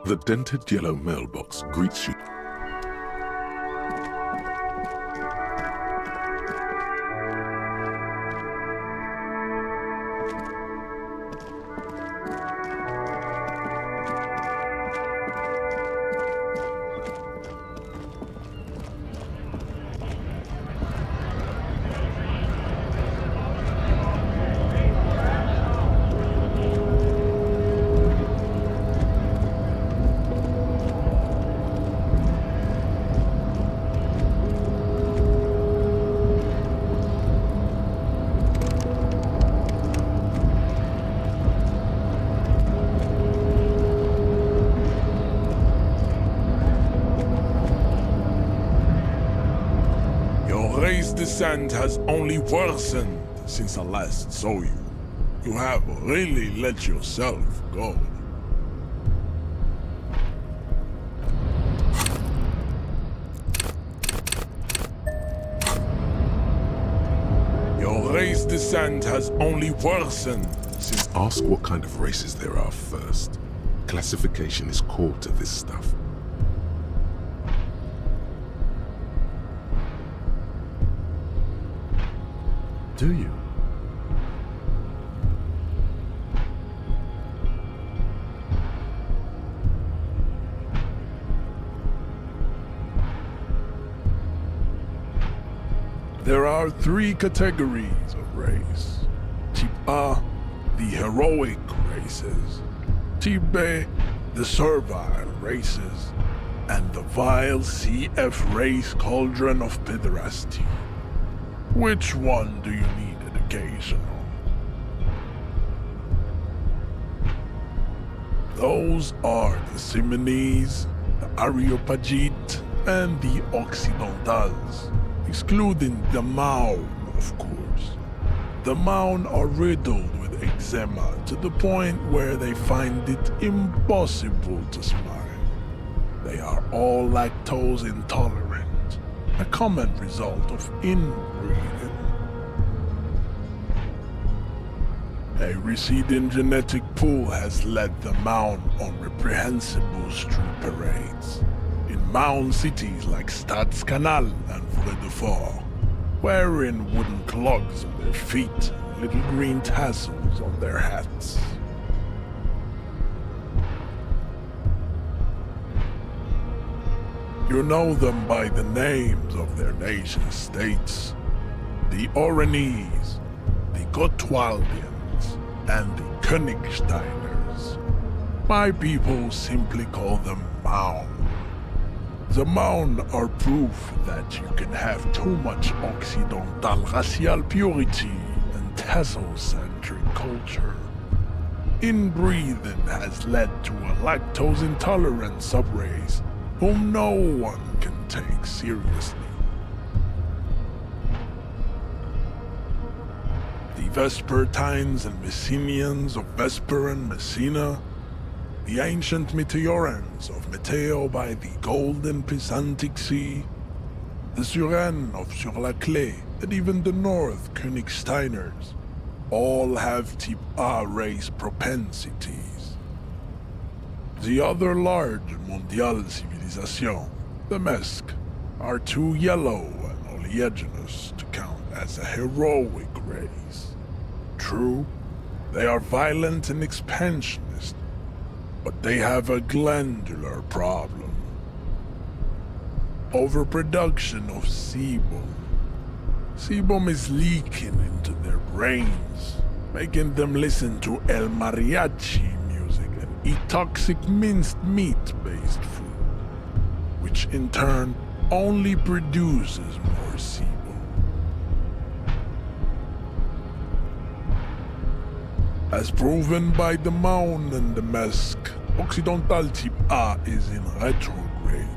The dented yellow mailbox greets you. Race descent has only worsened since I last saw you. You have really let yourself go. Your race descent has only worsened since... Ask what kind of races there are first. Classification is core to this stuff. Do you? There are three categories of race. Type A, the heroic races. Type B, the servile races. And the vile CF race cauldron of pederasty. Which one do you need education on? Those are the Simonese, the Areopagite, and the Occidentals, excluding the Maun, of course. The Maun are riddled with eczema to the point where they find it impossible to smile. They are all lactose intolerant, a common result of inbreeding. A receding genetic pool has led the Maun on reprehensible street parades in Maun cities like Stadskanal and Vredefort, wearing wooden clogs on their feet and little green tassels on their hats. You know them by the names of their nation-states: the Oranese, the Gotwaldians, and the Königsteiners. My people simply call them Maun. The Maun are proof that you can have too much Occidental racial purity and tassel-centric culture. Inbreeding has led to a lactose-intolerant subrace whom no one can take seriously. The Vespertines and Messenians of Vesper and Messina, the ancient Meteorans of Meteo by the golden Pisantic Sea, the Suren of Sur-la-Clé, and even the North Königsteiners, all have Type A race propensities. The other large Mondial civilization, the Mesk, are too yellow and oleaginous to count as a heroic race. True, they are violent and expansionist, but they have a glandular problem. Overproduction of sebum. Sebum is leaking into their brains, making them listen to El Mariachi music and eat toxic minced meat-based food, which in turn only produces more sebum. As proven by the Maun and the Mesk, Occidental Type A is in retrograde.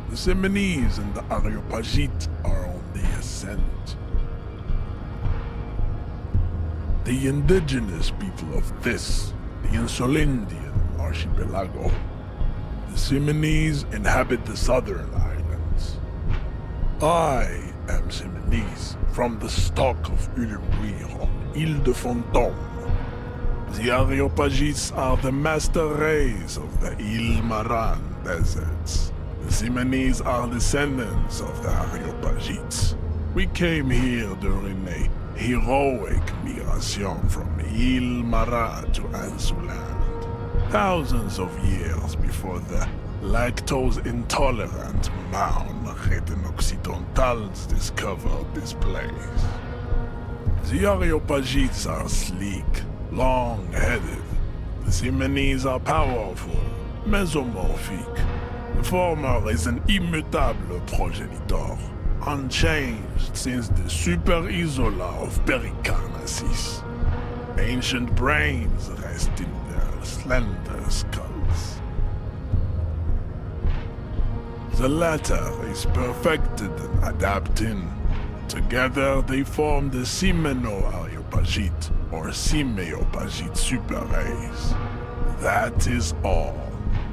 The Simonese and the Areopagite are on the ascent. The indigenous people of this, the Insulindian archipelago, the Simonese inhabit the southern islands. I am Simonese from the stock of Ulumbuir on Ile de Fantôme. The Areopagites are the master race of the Ilmaran deserts. The Simonese are descendants of the Areopagites. We came here during a heroic migration from Ilmara to Ansuland, thousands of years before the lactose-intolerant Maun Occidentals discovered this place. The Areopagites are sleek, long-headed. The Simonese are powerful, mesomorphic. The former is an immutable progenitor, unchanged since the Super Isola of Pericarnassus. Ancient brains rest in their slender skulls. The latter is perfected and adapting. Together they form the Simeno-Areopagite or Simeopagite super race. That is all.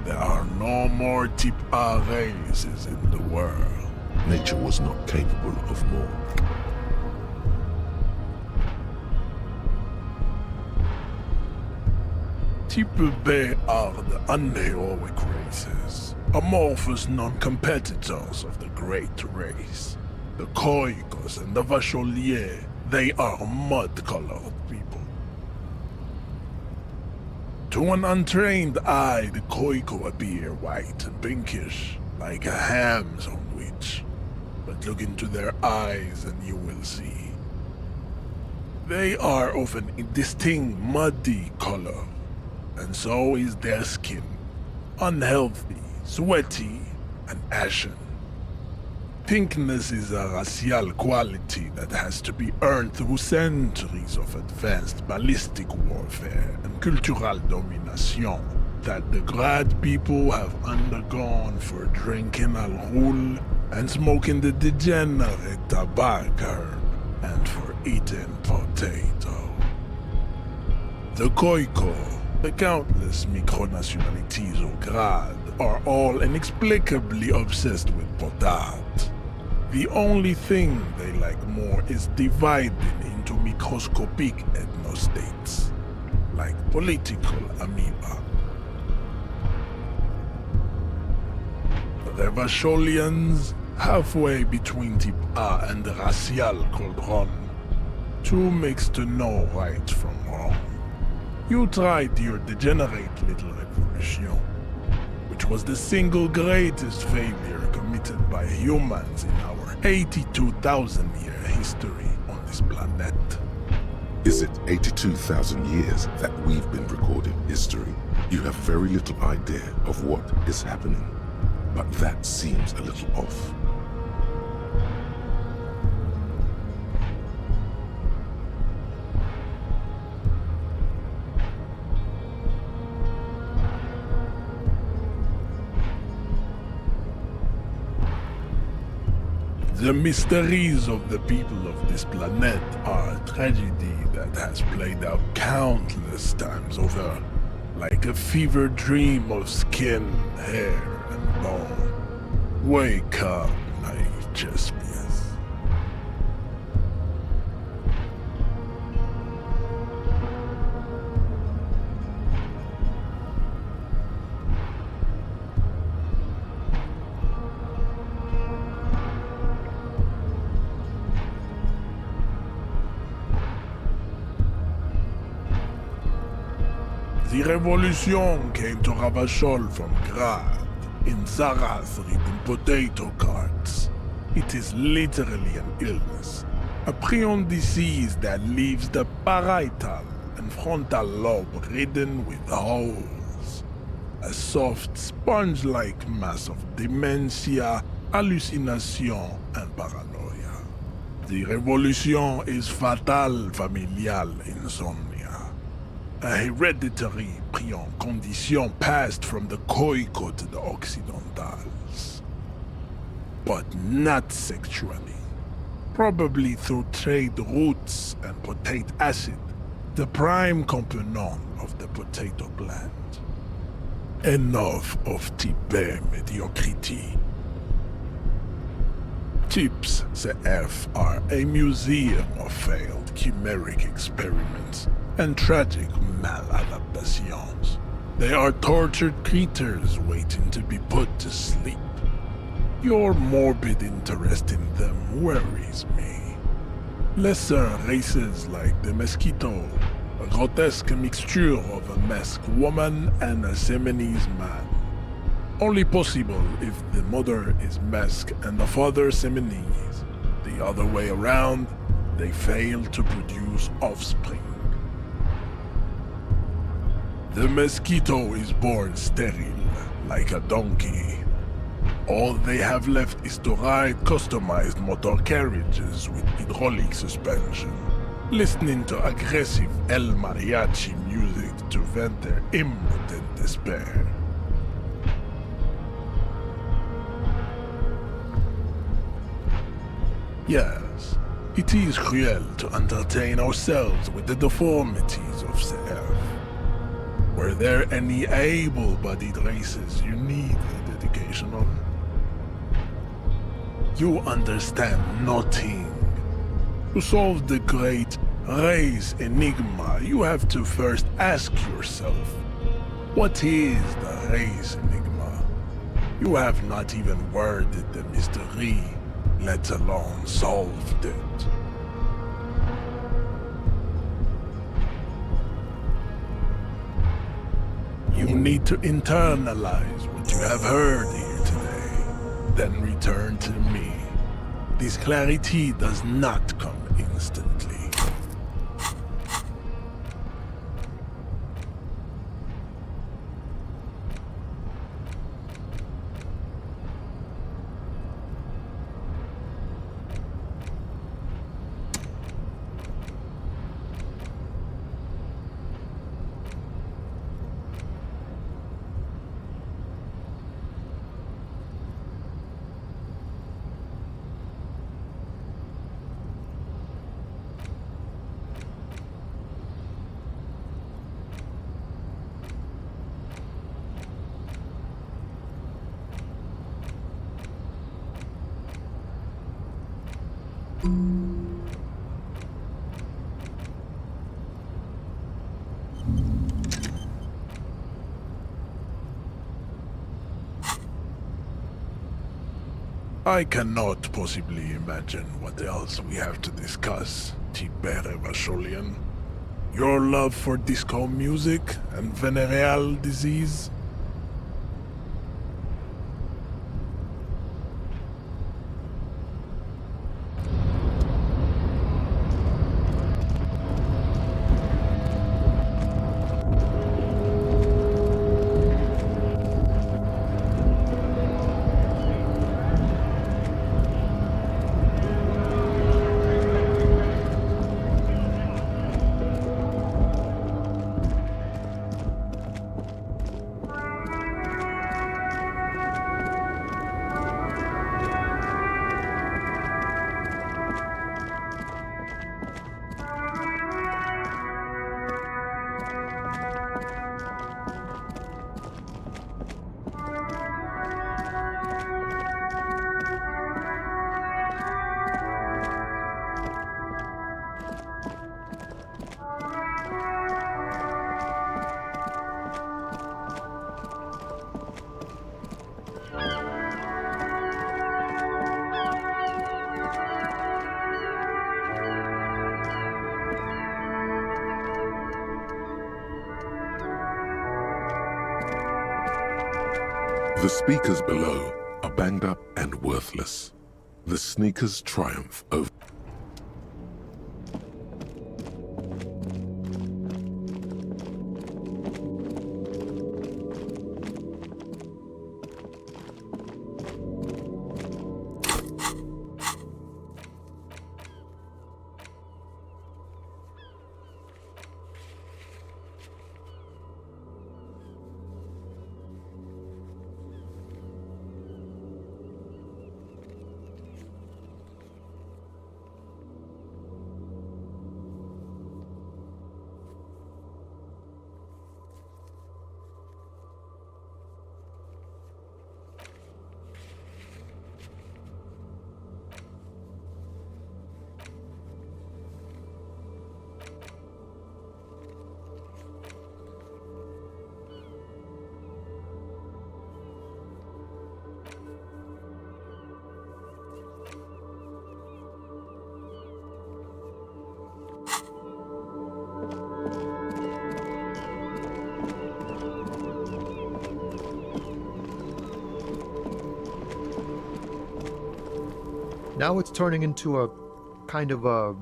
There are no more type A races in the world. Nature was not capable of more. Type B are the unheroic races, amorphous non-competitors of the great race. The Koikos and the Vacholier, they are mud-colored people. To an untrained eye, the Koiko appear white and pinkish, like a ham sandwich. But look into their eyes and you will see. They are of an distinct muddy color, and so is their skin. Unhealthy, sweaty, and ashen. Pinkness is a racial quality that has to be earned through centuries of advanced ballistic warfare and cultural domination that the Grad people have undergone for drinking al-Ghul and smoking the degenerate tabac herb and for eating potato. The Koiko, the countless micronationalities of Grad, are all inexplicably obsessed with potat. The only thing they like more is dividing into microscopic ethnostates, like political amoeba. The Vacholians, halfway between type A and the racial cauldron, too mixed to know right from wrong. You tried your degenerate little revolution, which was the single greatest failure committed by humans in our 82,000-year history on this planet. Is it 82,000 years that we've been recording history? You have very little idea of what is happening, but that seems a little off. The mysteries of the people of this planet are a tragedy that has played out countless times over, like a fever dream of skin, hair, and bone. Wake up, naive Chespius. The revolution came to Ravachol from Grad, in Zarath ridden potato carts. It is literally an illness, a prion disease that leaves the parietal and frontal lobe ridden with holes. A soft, sponge-like mass of dementia, hallucination, and paranoia. The revolution is fatal familial insomnia. A hereditary prion condition passed from the Koiko to the Occidentals. But not sexually. Probably through trade roots and potate acid, the prime component of the potato plant. Enough of type mediocrity. Types CF are a museum of failed chimeric experiments and tragic maladaptations. They are tortured creatures waiting to be put to sleep. Your morbid interest in them worries me. Lesser races like the mosquito, a grotesque mixture of a masked woman and a Seminoese man. Only possible if the mother is masked and the father Seminoese. The other way around, they fail to produce offspring. The mosquito is born sterile, like a donkey. All they have left is to ride customized motor carriages with hydraulic suspension, listening to aggressive El Mariachi music to vent their impotent despair. Yes, it is cruel to entertain ourselves with the deformities of the earth. Were there any able-bodied races you need a dedication on? You understand nothing. To solve the great race enigma, you have to first ask yourself, what is the race enigma? You have not even worded the mystery, let alone solved it. You need to internalize what you have heard here today, then return to me. This clarity does not come instantly. I cannot possibly imagine what else we have to discuss, Tibere Vasholian. Your love for disco music and venereal disease? The speakers below are banged up and worthless. The sneakers triumph over. Now it's turning into a kind of a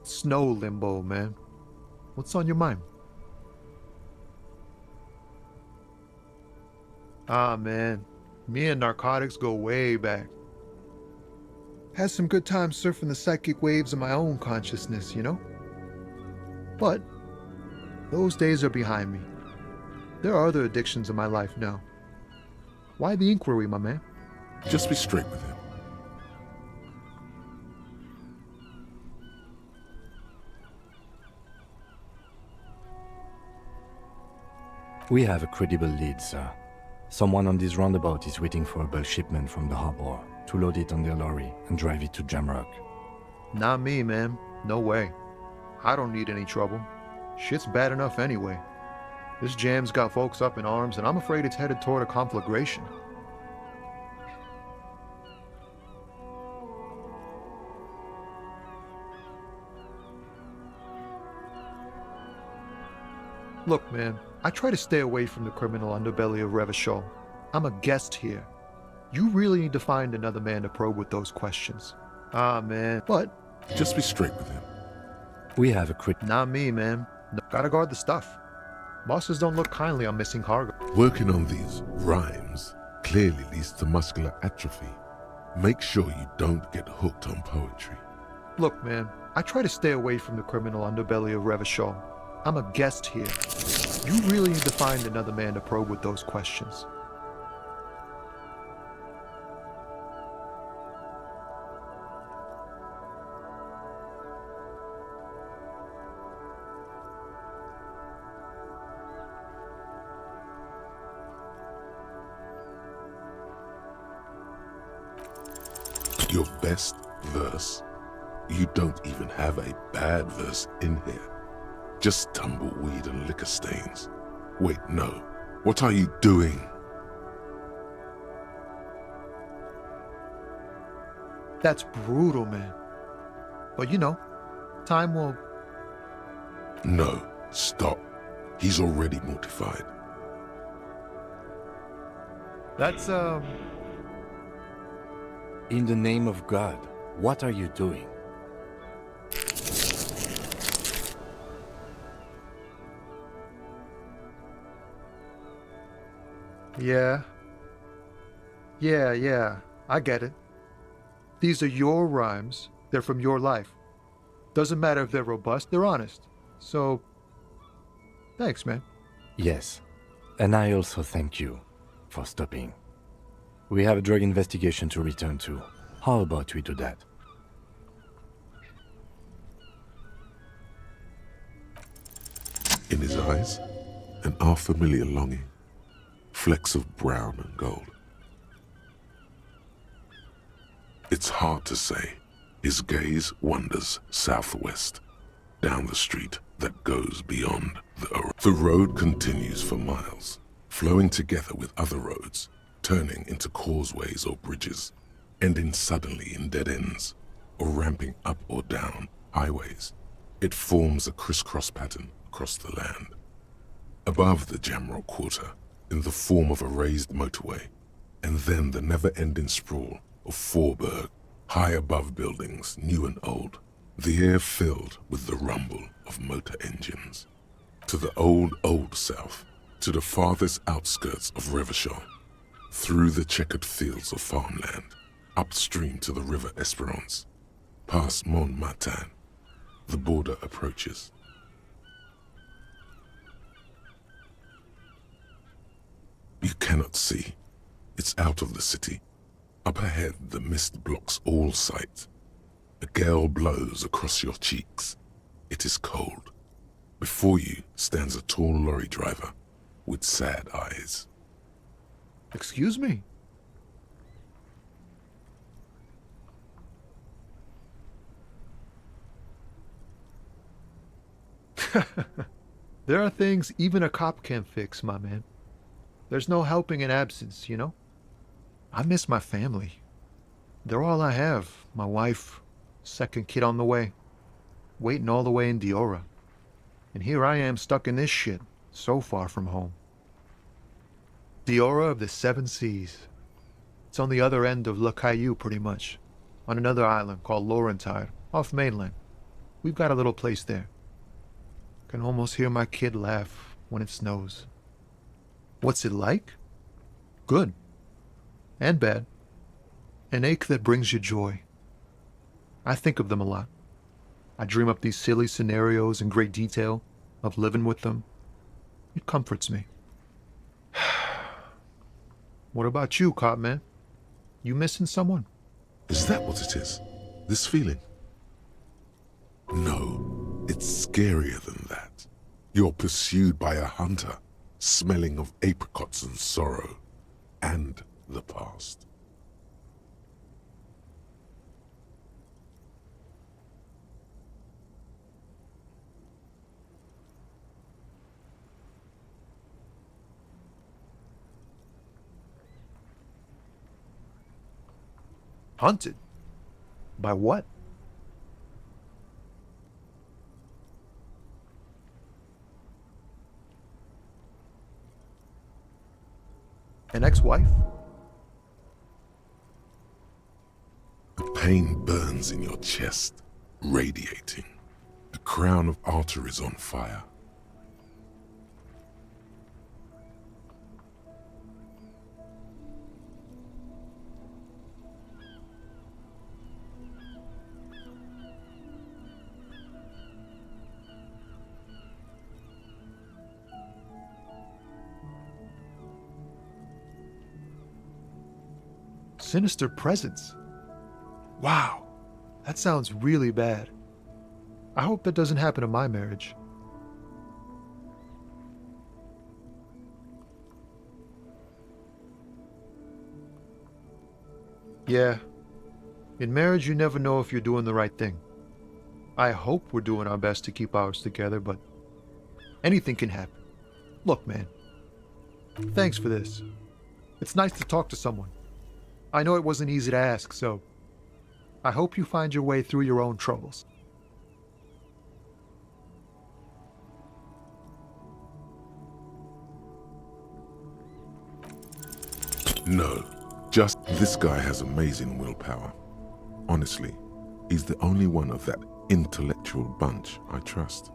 snow limbo, man. What's on your mind? Ah, man. Me and narcotics go way back. Had some good times surfing the psychic waves of my own consciousness, you know? But those days are behind me. There are other addictions in my life now. Why the inquiry, my man? Just be straight with him. We have a credible lead, sir. Someone on this roundabout is waiting for a bulk shipment from the harbor to load it on their lorry and drive it to Jamrock. Not me, man. No way. I don't need any trouble. Shit's bad enough anyway. This jam's got folks up in arms, and I'm afraid it's headed toward a conflagration. Look, man, I try to stay away from the criminal underbelly of Revachol. I'm a guest here. You really need to find another man to probe with those questions. Ah, man, but... Just be straight with him. We have a Not me, man. No, gotta guard the stuff. Bosses don't look kindly on missing cargo. Working on these rhymes clearly leads to muscular atrophy. Make sure you don't get hooked on poetry. Look, man, I try to stay away from the criminal underbelly of Revachol. I'm a guest here. You really need to find another man to probe with those questions. Your best verse? You don't even have a bad verse in here. Just tumbleweed and liquor stains. Wait, no. What are you doing? That's brutal, man. But you know, time will... No, stop. He's already mortified. That's, In the name of God, what are you doing? Yeah, I get it. These are your rhymes. They're from your life. Doesn't matter if they're robust, they're honest. So, thanks, man. Yes, and I also thank you for stopping. We have a drug investigation to return to. How about we do that? In his eyes, an unfamiliar longing. Flecks of brown and gold. It's hard to say. His gaze wanders southwest, down the street that goes beyond the road continues for miles, flowing together with other roads, turning into causeways or bridges, ending suddenly in dead ends, or ramping up or down highways. It forms a crisscross pattern across the land. Above the Jamrock Quarter, in the form of a raised motorway, and then the never-ending sprawl of Forburg, high above buildings, new and old, the air filled with the rumble of motor engines. To the old south, to the farthest outskirts of Revachol, through the checkered fields of farmland, upstream to the river Esperance, past Montmartin, the border approaches. You cannot see. It's out of the city. Up ahead, the mist blocks all sight. A gale blows across your cheeks. It is cold. Before you stands a tall lorry driver with sad eyes. Excuse me? There are things even a cop can't fix, my man. There's no helping in absence, you know? I miss my family. They're all I have. My wife, second kid on the way, waiting all the way in Diora. And here I am stuck in this shit, so far from home. Diora of the Seven Seas. It's on the other end of Le Caillou, pretty much. on another island called Laurentide, off mainland. We've got a little place there. Can almost hear my kid laugh when it snows. What's it like? Good. And bad. An ache that brings you joy. I think of them a lot. I dream up these silly scenarios in great detail of living with them. It comforts me. What about you, cop man? You missing someone? Is that what it is? This feeling? No, it's scarier than that. You're pursued by a hunter, smelling of apricots and sorrow, and the past. Hunted? By what? An ex-wife? The pain burns in your chest, radiating. A crown of arteries on fire. Sinister presence. Wow, that sounds really bad. I hope that doesn't happen to my marriage. Yeah, in marriage you never know if you're doing the right thing. I hope we're doing our best to keep ours together, but anything can happen. Look, man, thanks for this. It's nice to talk to someone. I know it wasn't easy to ask, so I hope you find your way through your own troubles. No, just this guy has amazing willpower. Honestly, he's the only one of that intellectual bunch I trust.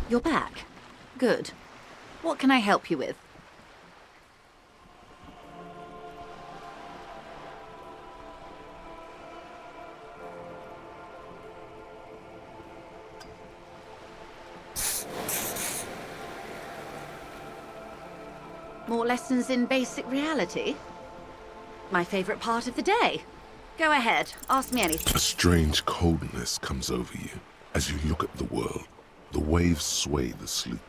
You're back. Good. What can I help you with? More lessons in basic reality? My favorite part of the day. Go ahead, ask me anything. A strange coldness comes over you as you look at the world. The waves sway the sloop.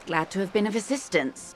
Glad to have been of assistance.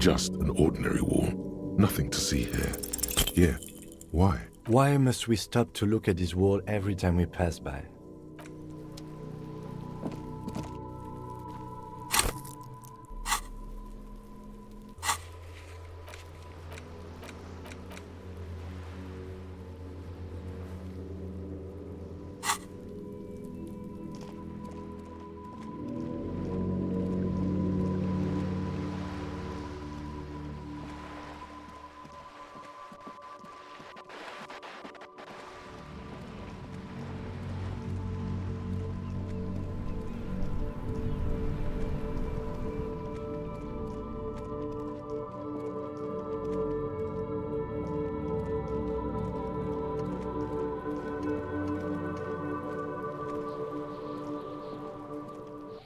Just an ordinary wall. Nothing to see here. Yeah. Why? Why must we stop to look at this wall every time we pass by?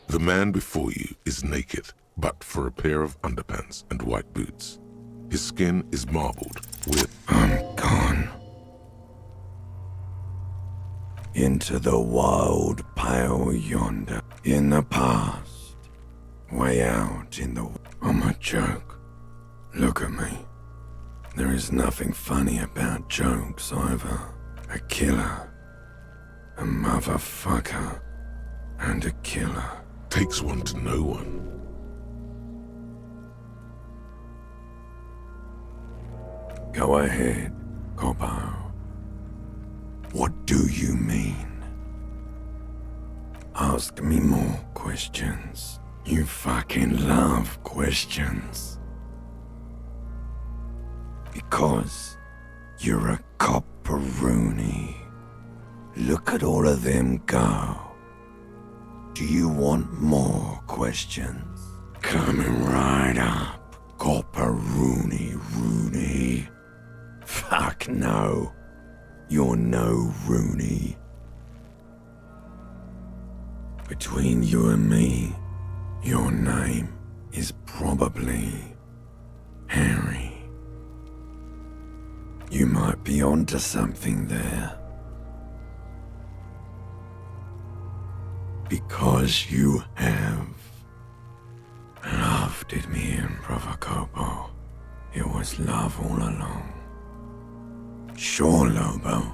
The man before you is naked, but for a pair of underpants and white boots. His skin is marbled with... I'm gone. Into the wild pale yonder. In the past. Way out in the... I'm a joke. Look at me. There is nothing funny about jokes either. A killer. A motherfucker. And a killer. Takes one to know one. Go ahead, Coppo. What do you mean? Ask me more questions. You fucking love questions. Because you're a copperoony. Look at all of them go. Do you want more questions? Coming right up, copperoony Rooney. Fuck no. You're no Rooney. Between you and me, your name is probably Harry. You might be onto something there. Because you have loved it, me and Brother Copo. It was love all along. Sure, Lobo.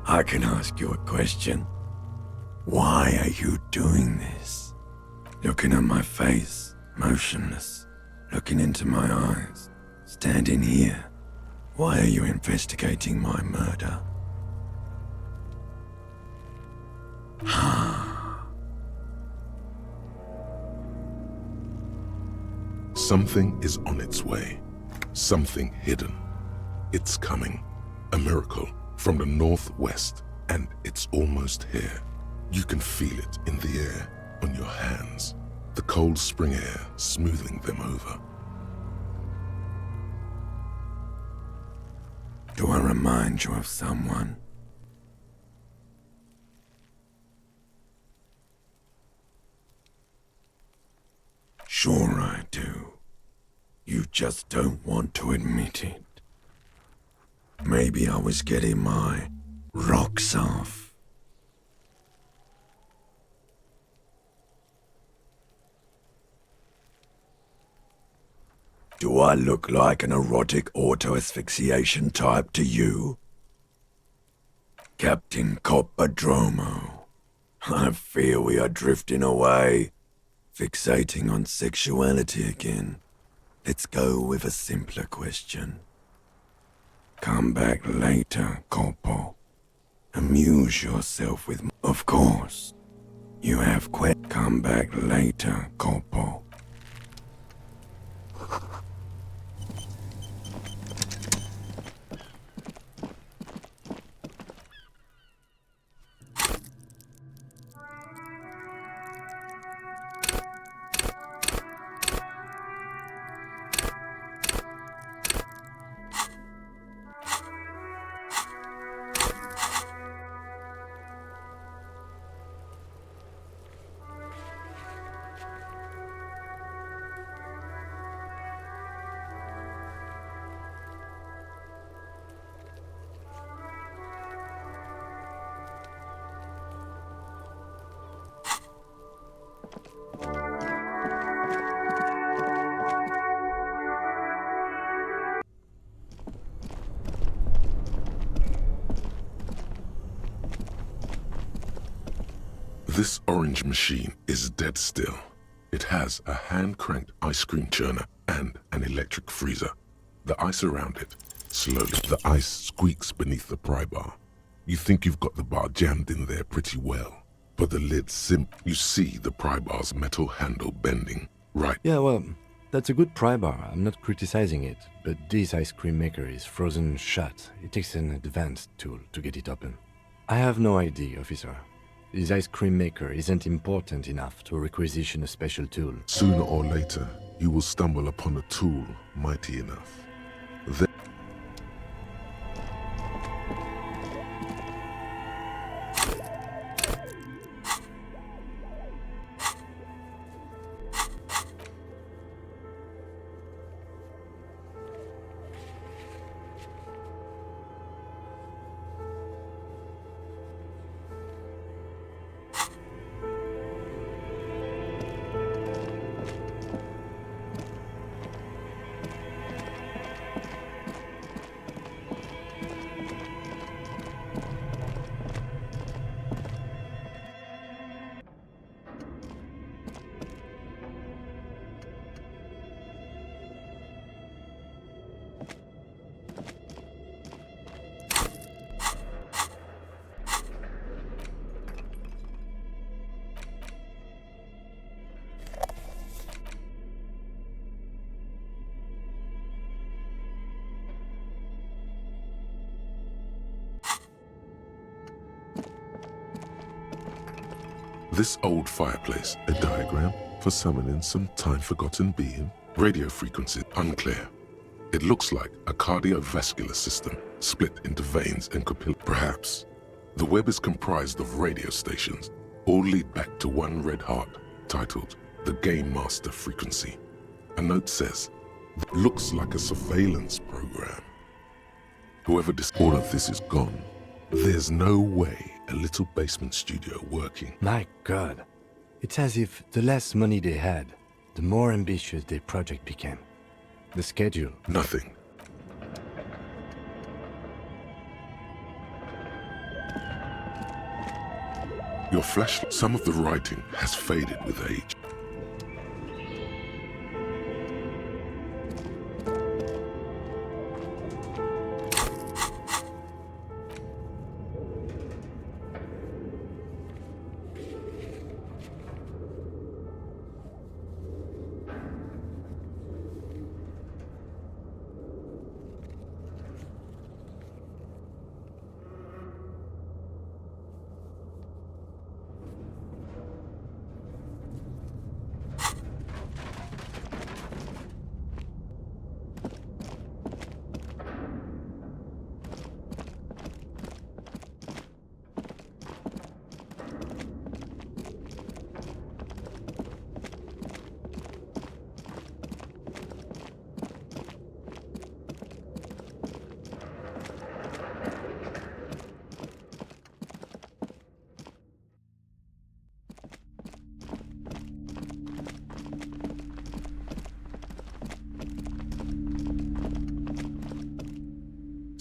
I can ask you a question. Why are you doing this? Looking at my face, motionless, looking into my eyes, standing here. Why are you investigating my murder? Something is on its way. Something hidden. It's coming. A miracle from the northwest, and it's almost here. You can feel it in the air, on your hands. The cold spring air smoothing them over. Do I remind you of someone? Sure I do. You just don't want to admit it. Maybe I was getting my rocks off. Do I look like an erotic auto-asphyxiation type to you? Captain Coppodromo, I fear we are drifting away, fixating on sexuality again. Let's go with a simpler question. Come back later, Corpo. Amuse yourself with... Of course. You have quit. Come back later, Corpo. This orange machine is dead still. It has a hand-cranked ice cream churner and an electric freezer. The ice around it, slowly, the ice squeaks beneath the pry bar. You think you've got the bar jammed in there pretty well, but the lid's you see the pry bar's metal handle bending, right? Yeah, well, that's a good pry bar. I'm not criticizing it, but this ice cream maker is frozen shut. It takes an advanced tool to get it open. I have no idea, officer. This ice cream maker isn't important enough to requisition a special tool. Sooner or later, you will stumble upon a tool mighty enough. Then this old fireplace, a diagram for summoning some time-forgotten being. Radio frequency, unclear. It looks like a cardiovascular system split into veins and capillaries. Perhaps. The web is comprised of radio stations, all lead back to one red heart, titled the Game Master Frequency. A note says, looks like a surveillance program. Whoever all of this is gone. There's no way a little basement studio working. My God. It's as if the less money they had, the more ambitious their project became. The schedule. Nothing. Your flashlight, some of the writing has faded with age.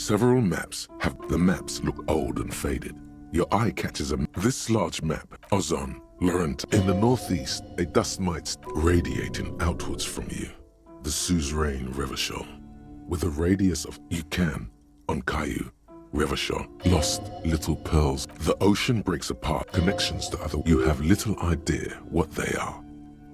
Several maps the maps look old and faded. Your eye catches this large map, Ozon, Laurent. In the northeast, a dust mite radiating outwards from you. The suzerain Revachol, with a radius of on Caillou, Revachol, lost little pearls. The ocean breaks apart, connections to other. You have little idea what they are.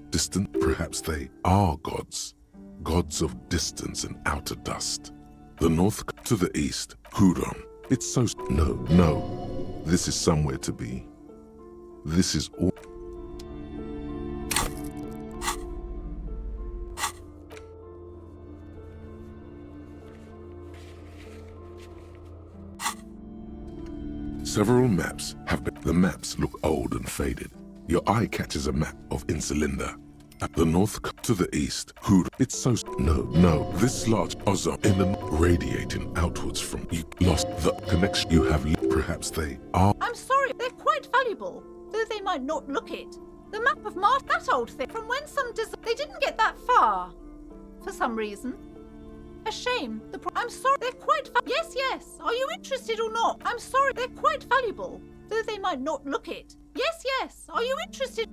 Distant, perhaps they are gods. Gods of distance and outer dust. The north to the east, Hudon. It's so... No. This is somewhere to be. This is all... Several maps the maps look old and faded. Your eye catches a map of Insulinda. At the north to the east, it's so... No. This large ozone in the radiating outwards from you. Lost the connection you have. Perhaps they are... I'm sorry, they're quite valuable, though they might not look it. The map of Mars, that old thing, from when they didn't get that far. For some reason. A shame. I'm sorry, they're quite Yes. Are you interested or not? I'm sorry, they're quite valuable, though they might not look it. Yes, yes. Are you interested?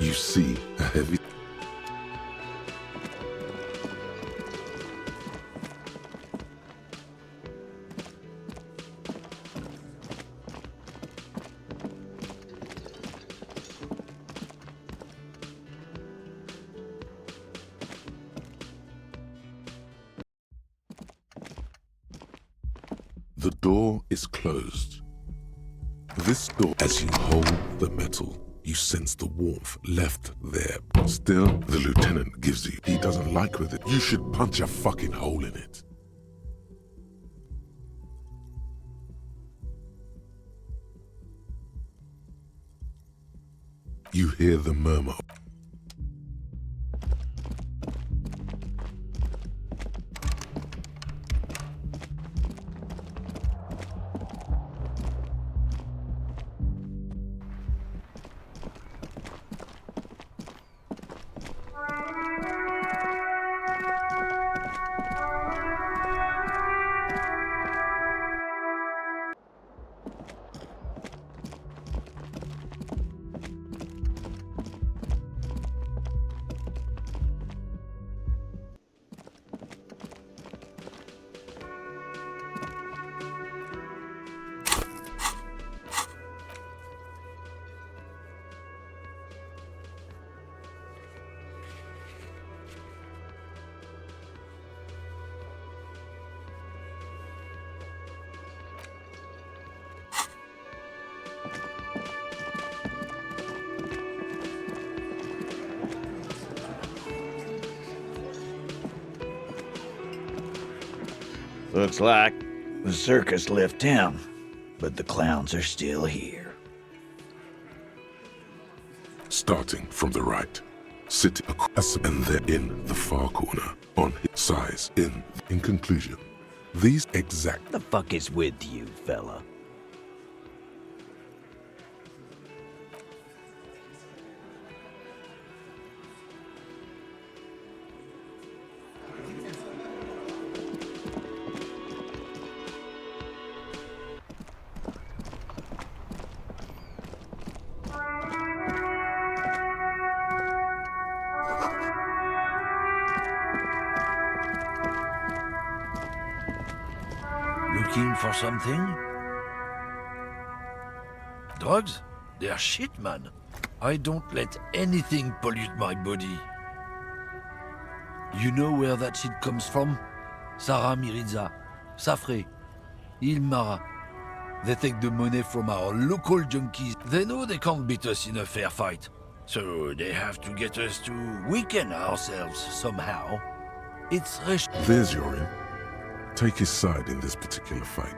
You see a heavy... The door is closed. This door, as you hold the metal, you sense the warmth left there. Still, the lieutenant gives you. He doesn't like with it. You should punch a fucking hole in it. You hear the murmur. Looks like the circus left town, but the clowns are still here. Starting from the right, sit across and then in the far corner, on his size. In conclusion, these exact... The fuck is with you, fella? Looking for something? Drugs? They're shit, man. I don't let anything pollute my body. You know where that shit comes from? Sarah Miriza, Safre, Ilmara. They take the money from our local junkies. They know they can't beat us in a fair fight. So they have to get us to weaken ourselves somehow. It's There's your in. Take his side in this particular fight.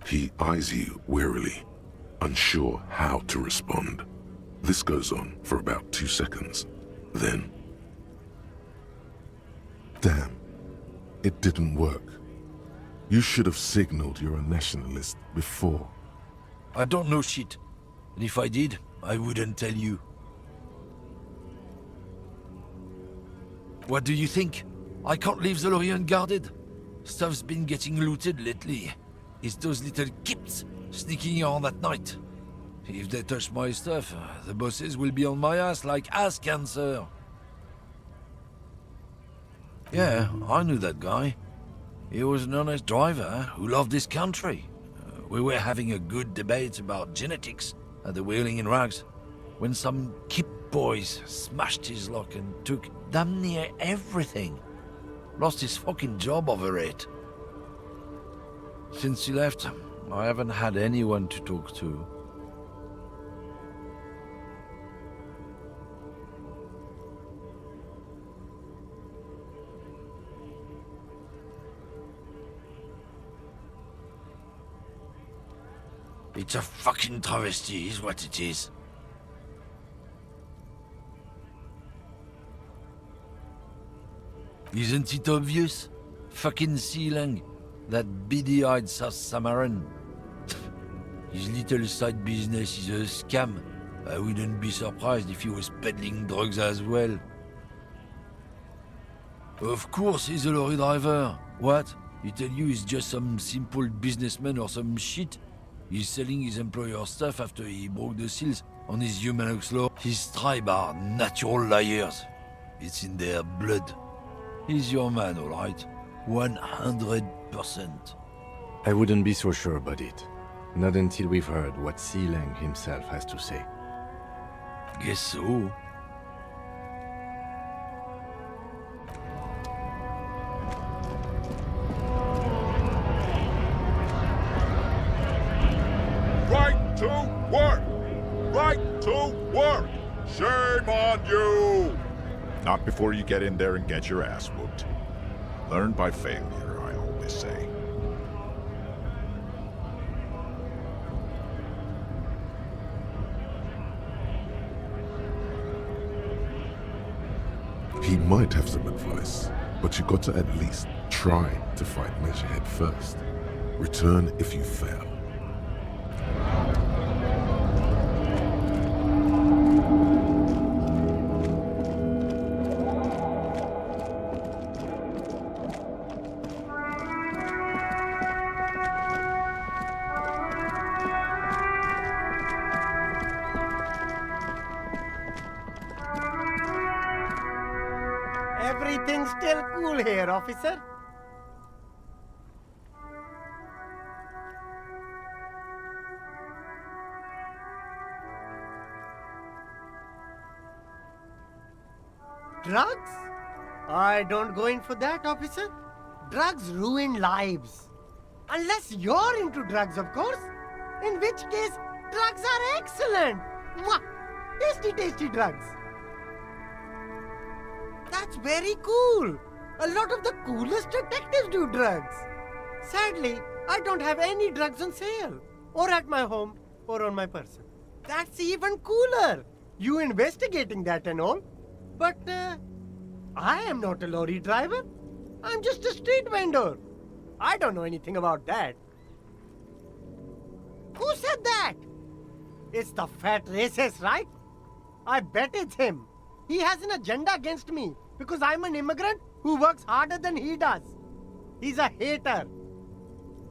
He eyes you warily, unsure how to respond. This goes on for about 2 seconds. Then... Damn, it didn't work. You should have signaled you're a nationalist before. I don't know shit. And if I did, I wouldn't tell you. What do you think? I can't leave the lorry unguarded. Stuff's been getting looted lately. It's those little kips sneaking around at night. If they touch my stuff, the bosses will be on my ass like ass cancer. Yeah, I knew that guy. He was an honest driver who loved this country. We were having a good debate about genetics at the Whaling in Rags, when some Kip boys smashed his lock and took damn near everything. Lost his fucking job over it. Since he left, I haven't had anyone to talk to. It's a fucking travesty, is what it is. Isn't it obvious? Fucking Sealang, that beady-eyed South Samaran. His little side business is a scam. I wouldn't be surprised if he was peddling drugs as well. Of course he's a lorry driver. What? He tell you he's just some simple businessman or some shit? He's selling his employer stuff after he broke the seals on his human law. His tribe are natural liars. It's in their blood. He's your man, all right? 100%. I wouldn't be so sure about it. Not until we've heard what Sealang himself has to say. Guess so. Right to work! Right to work! Shame on you! Not before you get in there and get your ass whooped. Learn by failure, I always say. He might have some advice, but you got to at least try to fight Measurehead first. Return if you fail. Everything's still cool here, officer. Drugs? I don't go in for that, officer. Drugs ruin lives. Unless you're into drugs, of course. In which case, drugs are excellent. Mwah! Tasty, tasty drugs. That's very cool. A lot of the coolest detectives do drugs. Sadly, I don't have any drugs on sale. Or at my home, or on my person. That's even cooler. You investigating that and all. But, I am not a lorry driver. I'm just a street vendor. I don't know anything about that. Who said that? It's the fat racist, right? I bet it's him. He has an agenda against me because I'm an immigrant who works harder than he does. He's a hater.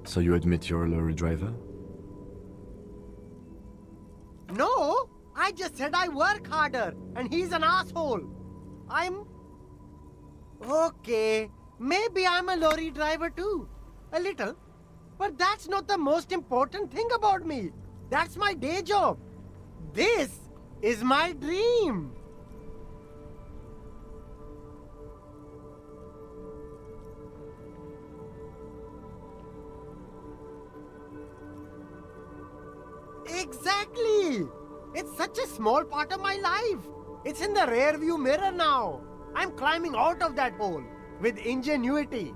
So you admit you're a lorry driver? No, I just said I work harder and he's an asshole. Okay, maybe I'm a lorry driver too. A little. But that's not the most important thing about me. That's my day job. This is my dream. Exactly! It's such a small part of my life. It's in the rear view mirror now. I'm climbing out of that hole with ingenuity.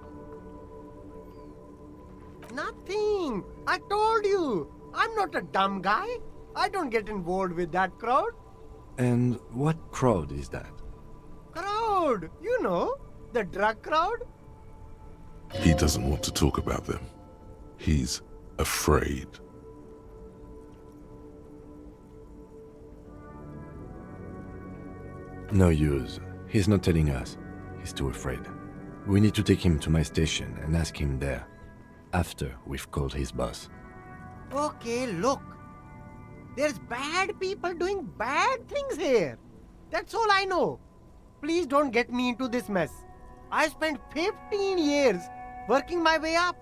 Nothing. I told you. I'm not a dumb guy. I don't get involved with that crowd. And what crowd is that? Crowd? You know, the drug crowd? He doesn't want to talk about them. He's afraid. No use. He's not telling us. He's too afraid. We need to take him to my station and ask him there. After we've called his boss. Okay, look. There's bad people doing bad things here. That's all I know. Please don't get me into this mess. I spent 15 years working my way up.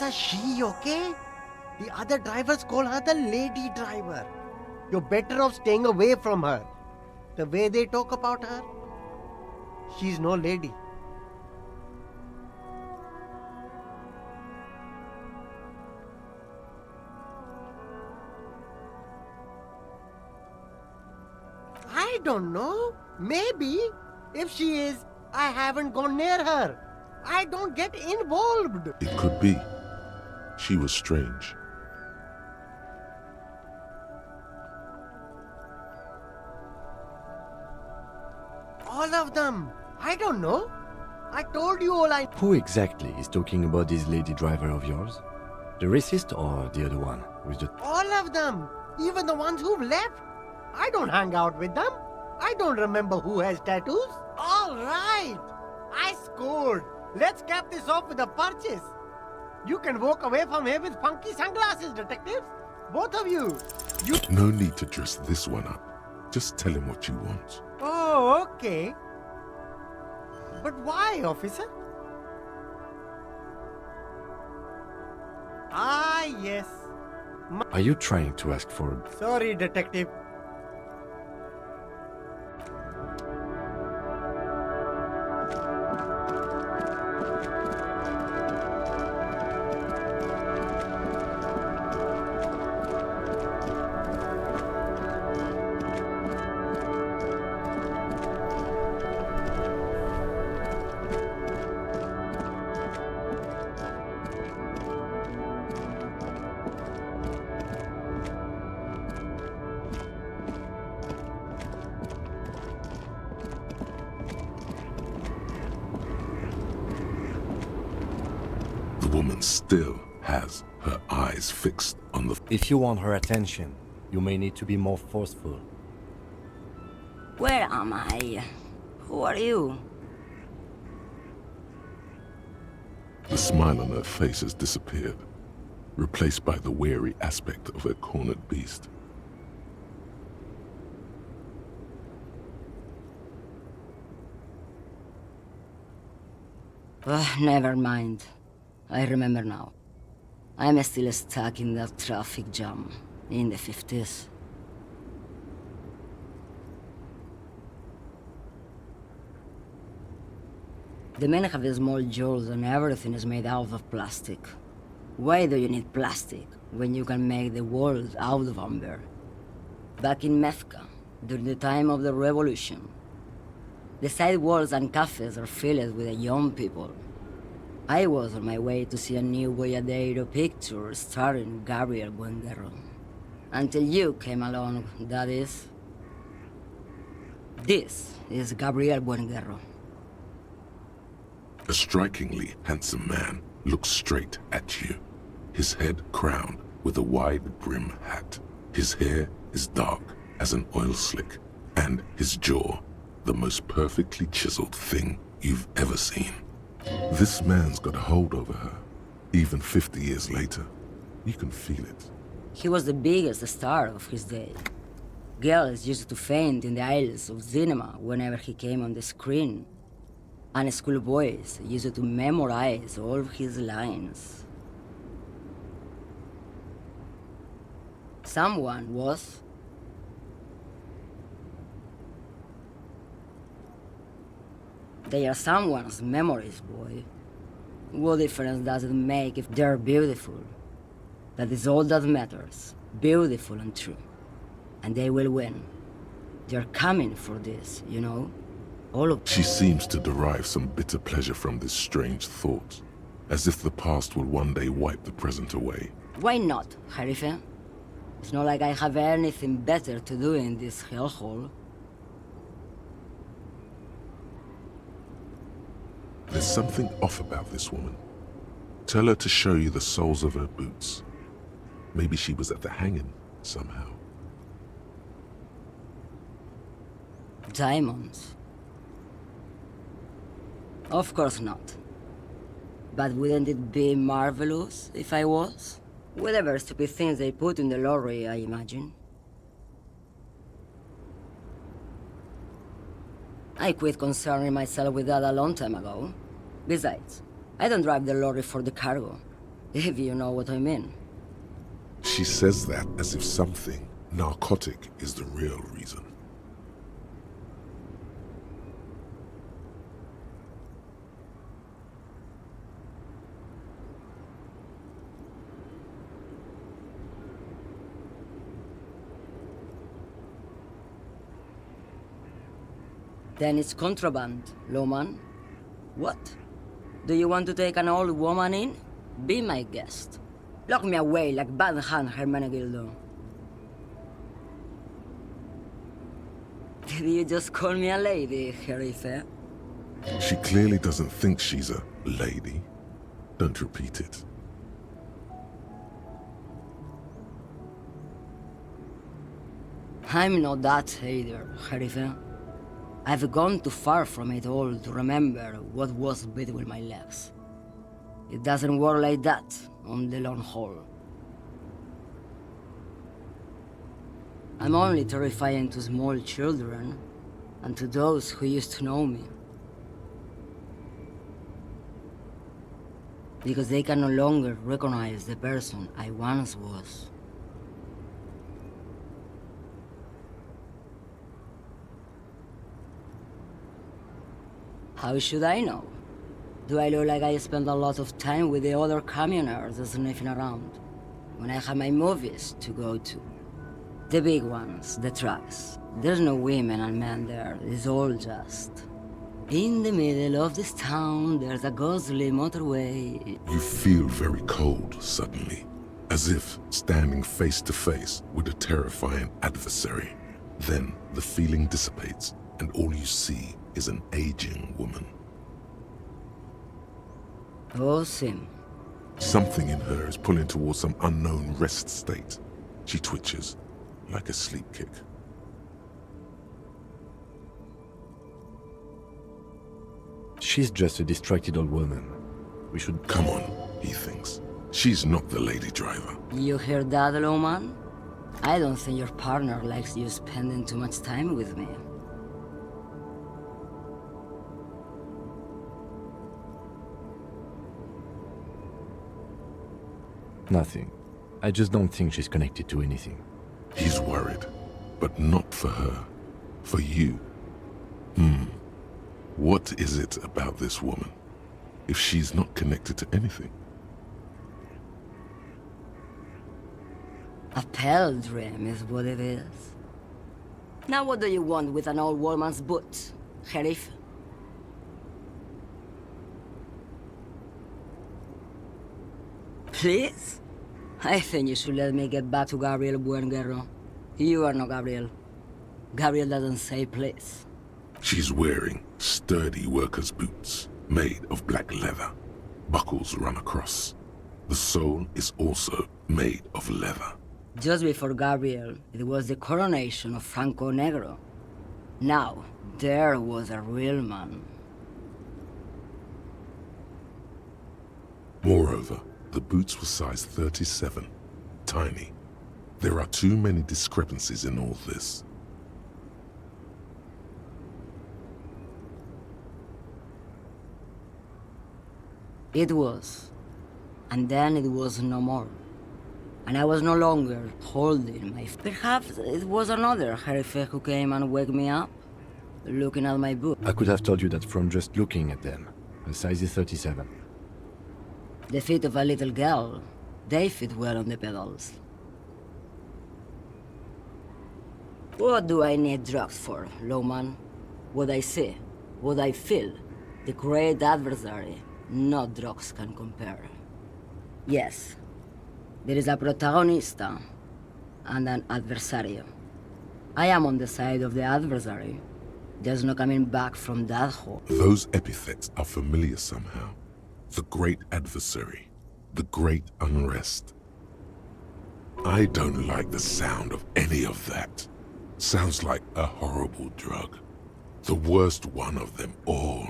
That's a she, okay? The other drivers call her the lady driver. You're better off staying away from her. The way they talk about her, she's no lady. I don't know. Maybe. If she is, I haven't gone near her. I don't get involved. It could be. She was strange. All of them. I don't know. I told you all I... Who exactly is talking about this lady driver of yours? The racist or the other one with the... All of them. Even the ones who've left. I don't hang out with them. I don't remember who has tattoos. All right. I scored. Let's cap this off with a purchase. You can walk away from here with funky sunglasses, detectives. Both of you. No need to dress this one up. Just tell him what you want. Oh, okay. But why, officer? Ah, yes. Are you trying to ask for... Sorry, detective. The woman still has her eyes fixed on the... If you want her attention, you may need to be more forceful. Where am I? Who are you? The smile on her face has disappeared, replaced by the wary aspect of a cornered beast. Never mind. I remember now. I'm still stuck in that traffic jam in the 50s. The men have small jaws and everything is made out of plastic. Why do you need plastic when you can make the world out of amber? Back in Mecca, during the time of the revolution, the sidewalks and cafes are filled with young people. I was on my way to see a new Boyadero picture starring Gabriel Buenguerro. Until you came along, that is. This is Gabriel Buenguerro. A strikingly handsome man looks straight at you, his head crowned with a wide brim hat. His hair is dark as an oil slick, and his jaw the most perfectly chiseled thing you've ever seen. This man's got a hold over her. Even 50 years later, you can feel it. He was the biggest star of his day. Girls used to faint in the aisles of cinema whenever he came on the screen. And schoolboys used to memorize all of his lines. Someone was... They are someone's memories, boy. What difference does it make if they're beautiful? That is all that matters. Beautiful and true. And they will win. They're coming for this, you know? All of... She seems to derive some bitter pleasure from this strange thought, as if the past will one day wipe the present away. Why not, Harife? It's not like I have anything better to do in this hellhole. There's something off about this woman. Tell her to show you the soles of her boots. Maybe she was at the hanging somehow. Diamonds? Of course not. But wouldn't it be marvelous if I was? Whatever stupid things they put in the lorry, I imagine. I quit concerning myself with that a long time ago. Besides, I don't drive the lorry for the cargo. If you know what I mean. She says that as if something narcotic is the real reason. Then it's contraband, Lawman. What? Do you want to take an old woman in? Be my guest. Lock me away like Bad Hand Hermenegildo. Did you just call me a lady, Jerife? She clearly doesn't think she's a lady. Don't repeat it. I'm not that either, Jerife. I've gone too far from it all to remember what was between my legs. It doesn't work like that on the long haul. I'm only terrifying to small children and to those who used to know me. Because they can no longer recognize the person I once was. How should I know? Do I look like I spend a lot of time with the other communers sniffing around when I have my movies to go to? The big ones, the trucks. There's no women and men there, it's all just... In the middle of this town, there's a ghostly motorway. You feel very cold suddenly, as if standing face to face with a terrifying adversary. Then the feeling dissipates, and all you see is an aging woman. Oh, Sim. Something in her is pulling towards some unknown rest state. She twitches, like a sleep kick. She's just a distracted old woman. We should... Come on, he thinks. She's not the lady driver. You hear that, Lawman? I don't think your partner likes you spending too much time with me. Nothing. I just don't think she's connected to anything. He's worried, but not for her. For you. What is it about this woman, if she's not connected to anything? A pale dream is what it is. Now what do you want with an old woman's boots, Sheriff? Please? I think you should let me get back to Gabriel Buenguerro. You are not Gabriel. Gabriel doesn't say please. She's wearing sturdy worker's boots, made of black leather. Buckles run across. The sole is also made of leather. Just before Gabriel, it was the coronation of Franco Negro. Now, there was a real man. Moreover, the boots were size 37. Tiny. There are too many discrepancies in all this. It was. And then it was no more. And I was no longer holding my... Perhaps it was another Jerife who came and woke me up, looking at my boot. I could have told you that from just looking at them. A size is 37. The feet of a little girl, they fit well on the pedals. What do I need drugs for, Lawman? What I see, what I feel, the great adversary, no drugs can compare. Yes, there is a protagonista and an adversario. I am on the side of the adversary. There's no coming back from that hole. Those epithets are familiar somehow. The great adversary, the great unrest. I don't like the sound of any of that. Sounds like a horrible drug. The worst one of them all.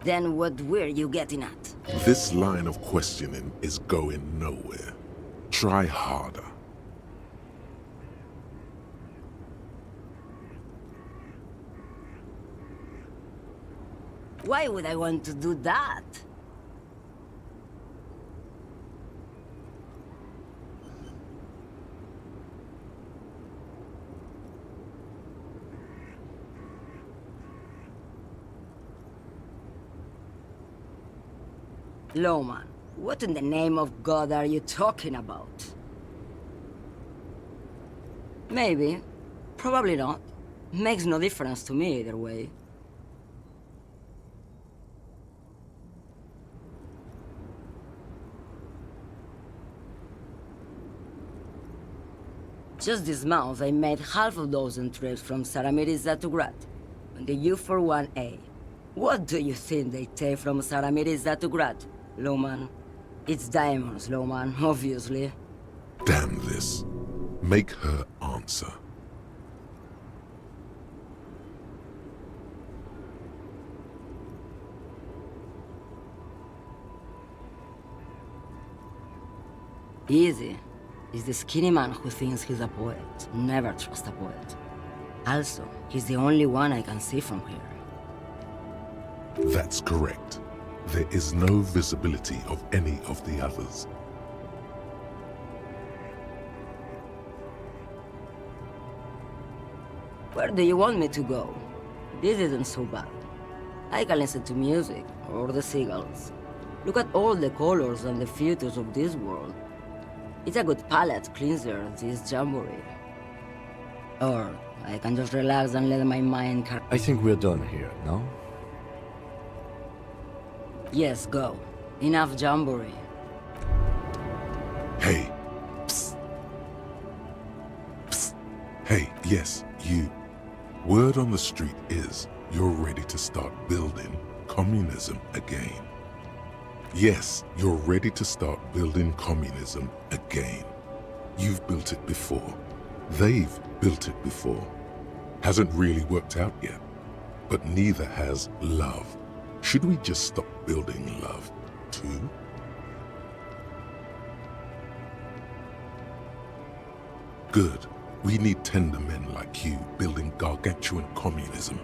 Then what were you getting at? This line of questioning is going nowhere. Try harder. Why would I want to do that? Lowman, what in the name of God are you talking about? Maybe. Probably not. Makes no difference to me either way. Just this month, I made half a dozen trips from Saramiriza to Grat, on the U41A. What do you think they take from Saramiriza to Grat, Lowman? It's diamonds, Lowman, obviously. Damn this. Make her answer. Easy. It's the skinny man who thinks he's a poet. Never trust a poet. Also, he's the only one I can see from here. That's correct. There is no visibility of any of the others. Where do you want me to go? This isn't so bad. I can listen to music, or the seagulls. Look at all the colors and the features of this world. It's a good palate cleanser, this jamboree. Or I can just relax and let my mind carry. I think we're done here, no? Yes, go. Enough jamboree. Hey. Psst. Psst. Hey, yes, you. Word on the street is you're ready to start building communism again. Yes, you're ready to start building communism again. You've built it before. They've built it before. Hasn't really worked out yet. But neither has love. Should we just stop building love, too? Good. We need tender men like you building gargantuan communism.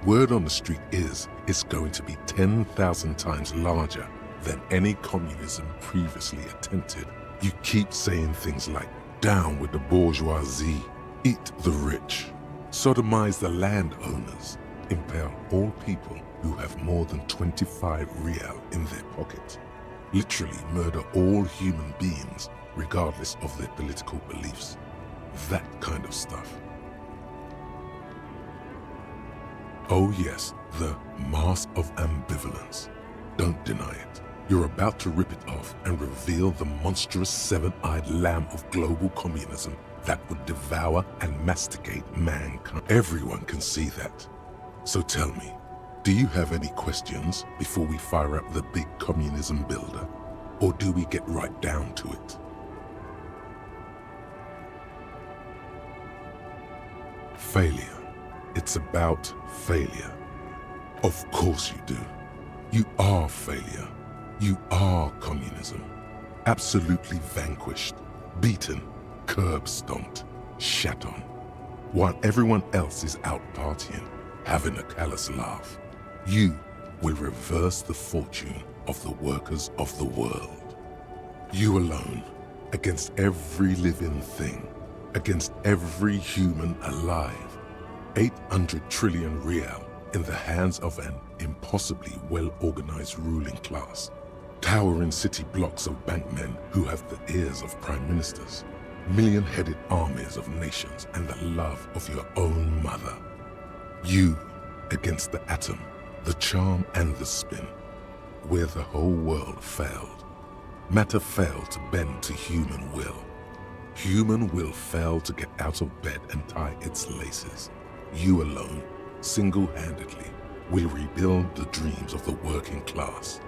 Word on the street is it's going to be 10,000 times larger than any communism previously attempted. You keep saying things like, down with the bourgeoisie, eat the rich, sodomize the landowners, impale all people who have more than 25 real in their pocket, literally murder all human beings regardless of their political beliefs. That kind of stuff. Oh yes, the mask of ambivalence. Don't deny it. You're about to rip it off and reveal the monstrous seven-eyed lamb of global communism that would devour and masticate mankind. Everyone can see that. So tell me, do you have any questions before we fire up the big communism builder? Or do we get right down to it? Failure. It's about failure. Of course you do. You are failure. You are communism. Absolutely vanquished, beaten, curb-stomped, shat on, while everyone else is out partying, having a callous laugh. You will reverse the fortune of the workers of the world. You alone, against every living thing, against every human alive. 800 trillion real in the hands of an impossibly well-organized ruling class. Towering city blocks of bankmen who have the ears of prime ministers. Million-headed armies of nations and the love of your own mother. You against the atom, the charm and the spin, where the whole world failed. Matter failed to bend to human will. Human will failed to get out of bed and tie its laces. You alone, single-handedly, will rebuild the dreams of the working class.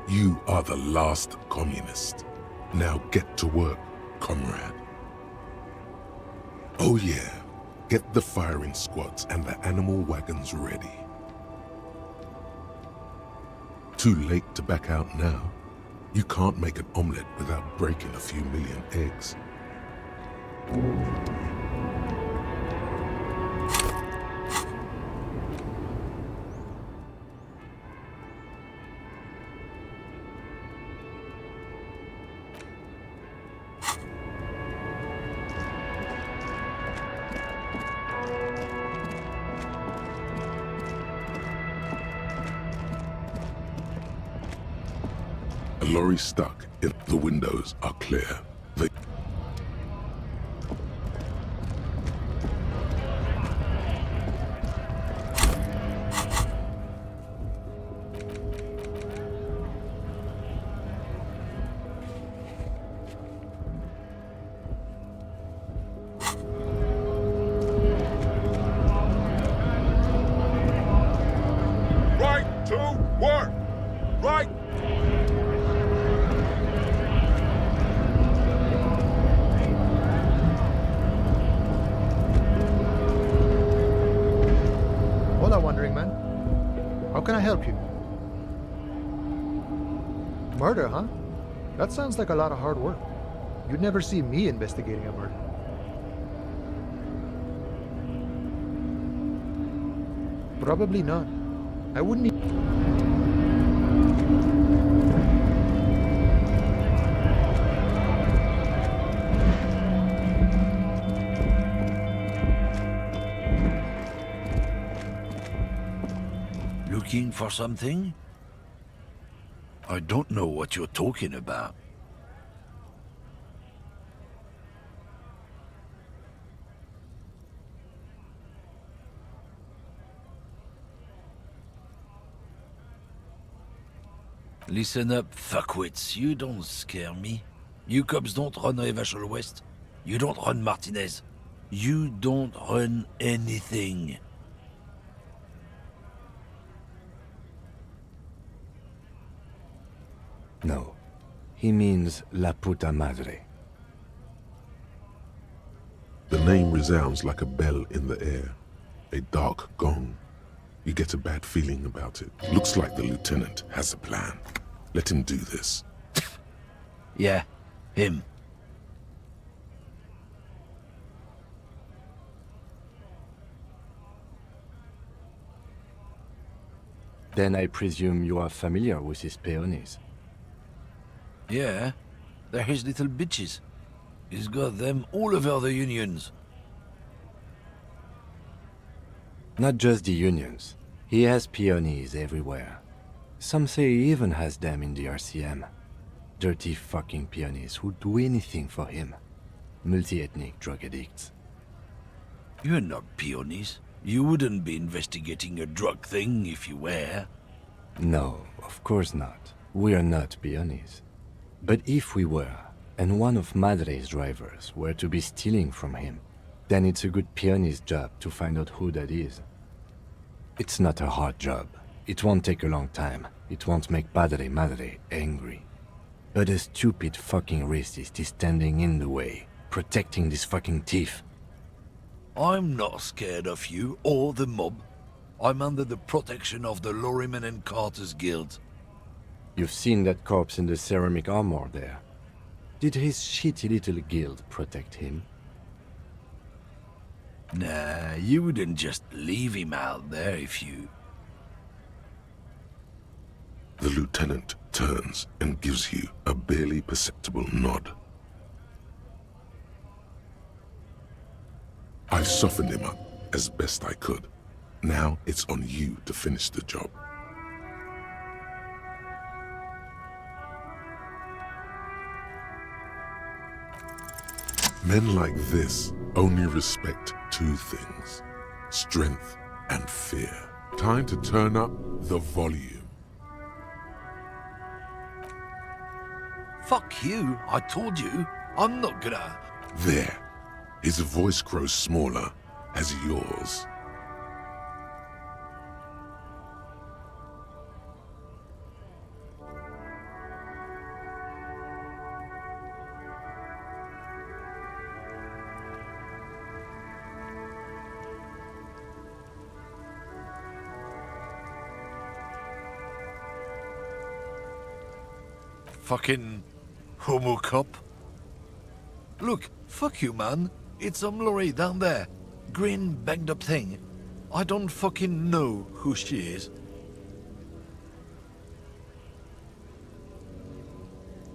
You are the last communist. Now get to work, comrade. Oh yeah, get the firing squads and the animal wagons ready. Too late to back out now. You can't make an omelette without breaking a few million eggs. A lorry stuck in the windows are clear. They Right to work! Right! Hola, Wandering Man. How can I help you? Murder, huh? That sounds like a lot of hard work. You'd never see me investigating a murder. Probably not. I wouldn't Looking for something? I don't know what you're talking about. Listen up, fuckwits. You don't scare me. You cops don't run Revachol West. You don't run Martinez. You don't run anything. No. He means La Puta Madre. The name resounds like a bell in the air, a dark gong. You get a bad feeling about it. Looks like the lieutenant has a plan. Let him do this. Yeah, him. Then I presume you are familiar with his peonies. Yeah, they're his little bitches. He's got them all over the unions. Not just the unions. He has peonies everywhere. Some say he even has them in the RCM. Dirty fucking peonies who'd do anything for him. Multi-ethnic drug addicts. You're not peonies. You wouldn't be investigating a drug thing if you were. No, of course not. We are not peonies. But if we were, and one of Madre's drivers were to be stealing from him, then it's a good peony's job to find out who that is. It's not a hard job. It won't take a long time. It won't make Padre Madre angry. But a stupid fucking racist is standing in the way, protecting this fucking thief. I'm not scared of you or the mob. I'm under the protection of the Lorryman and Carters Guild. You've seen that corpse in the ceramic armor there. Did his shitty little guild protect him? Nah, you wouldn't just leave him out there if you... The lieutenant turns and gives you a barely perceptible nod. I softened him up as best I could. Now it's on you to finish the job. Men like this only respect two things: strength and fear. Time to turn up the volume. Fuck you, I told you. I'm not gonna... There. His voice grows smaller as yours. Fucking homo cop. Look, fuck you, man. It's some lorry down there. Green banged up thing. I don't fucking know who she is.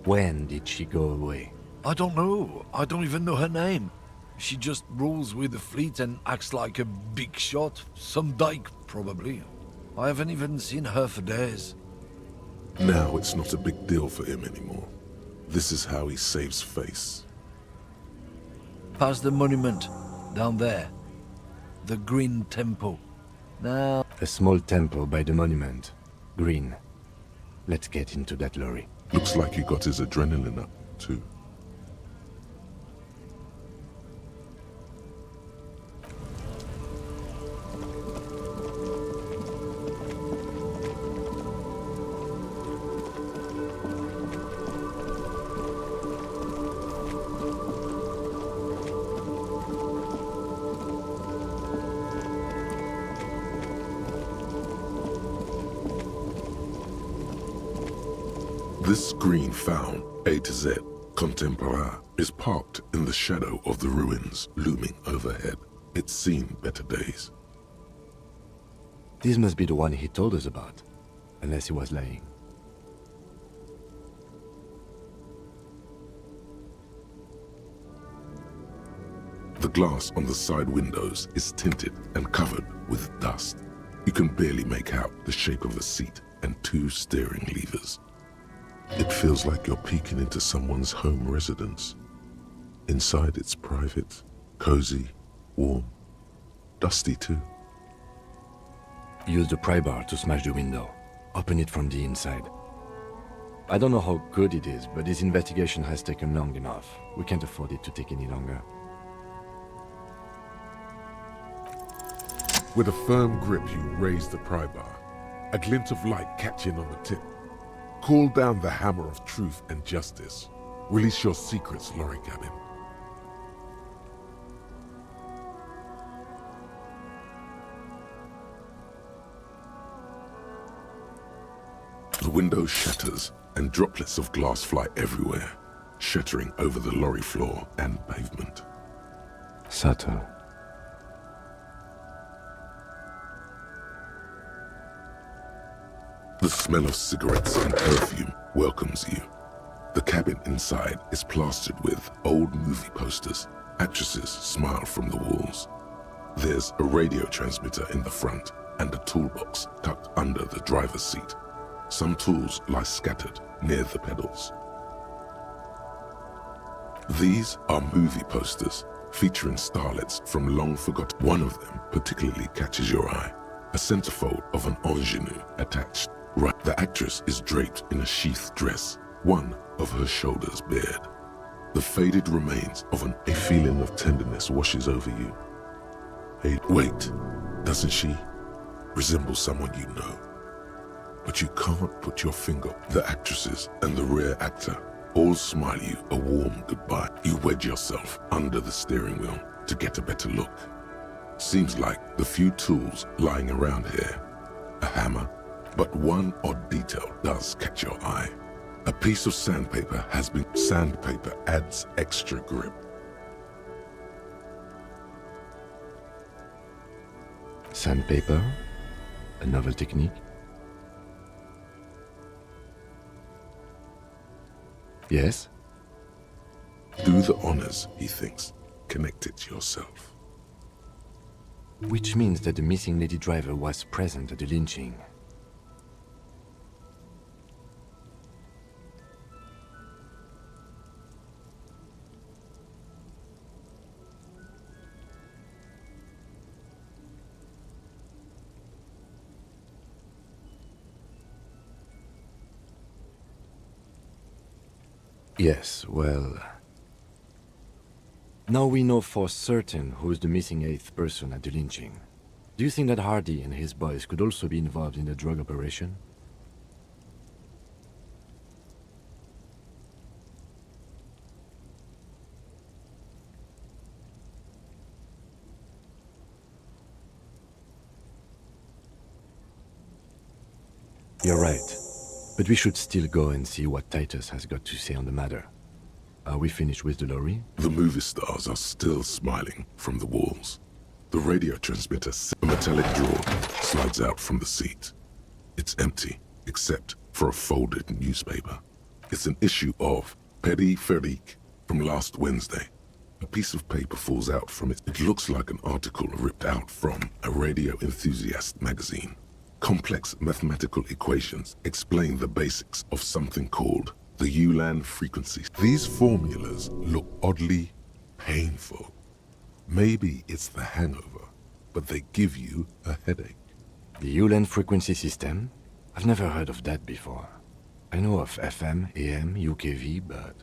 When did she go away? I don't know. I don't even know her name. She just rolls with the fleet and acts like a big shot. Some dyke, probably. I haven't even seen her for days. Now it's not a big deal for him anymore. This is how he saves face. Past the monument. Down there. The Green Temple. Now... A small temple by the monument. Green. Let's get into that lorry. Looks like he got his adrenaline up, too. This green found, A to Z, contemporaire, is parked in the shadow of the ruins looming overhead. It's seen better days. This must be the one he told us about, unless he was lying. The glass on the side windows is tinted and covered with dust. You can barely make out the shape of a seat and two steering levers. It feels like you're peeking into someone's home residence. Inside it's private, cozy, warm, dusty too. Use the pry bar to smash the window. Open it from the inside. I don't know how good it is, but this investigation has taken long enough. We can't afford it to take any longer. With a firm grip, you raise the pry bar, a glint of light catching on the tip. Call down the hammer of truth and justice. Release your secrets, lorry cabin. The window shatters and droplets of glass fly everywhere, shattering over the lorry floor and pavement. Subtle. The smell of cigarettes and perfume welcomes you. The cabin inside is plastered with old movie posters. Actresses smile from the walls. There's a radio transmitter in the front and a toolbox tucked under the driver's seat. Some tools lie scattered near the pedals. These are movie posters featuring starlets from long forgotten. One of them particularly catches your eye. A centerfold of an ingenue attached. Right, the actress is draped in a sheathed dress, one of her shoulders bared. The faded remains of a feeling of tenderness washes over you. Hey, wait, doesn't she resemble someone you know? But you can't put your finger. The actresses and the rear actor all smile you a warm goodbye. You wedge yourself under the steering wheel to get a better look. Seems like the few tools lying around here, a hammer, but one odd detail does catch your eye. A piece of sandpaper has been... Sandpaper adds extra grip. Sandpaper? A novel technique? Yes? Do the honors, he thinks. Connect it to yourself. Which means that the missing lady driver was present at the lynching. Yes, well... Now we know for certain who's the missing 8th person at the lynching. Do you think that Hardy and his boys could also be involved in the drug operation? You're right. But we should still go and see what Titus has got to say on the matter. Are we finished with the lorry? The movie stars are still smiling from the walls. The radio transmitter, a metallic drawer, slides out from the seat. It's empty, except for a folded newspaper. It's an issue of Peripherique from last Wednesday. A piece of paper falls out from it. It looks like an article ripped out from a radio enthusiast magazine. Complex mathematical equations explain the basics of something called the Ulan frequency. These formulas look oddly painful. Maybe it's the hangover, but they give you a headache. The Ulan frequency system? I've never heard of that before. I know of FM, AM, UKV, but...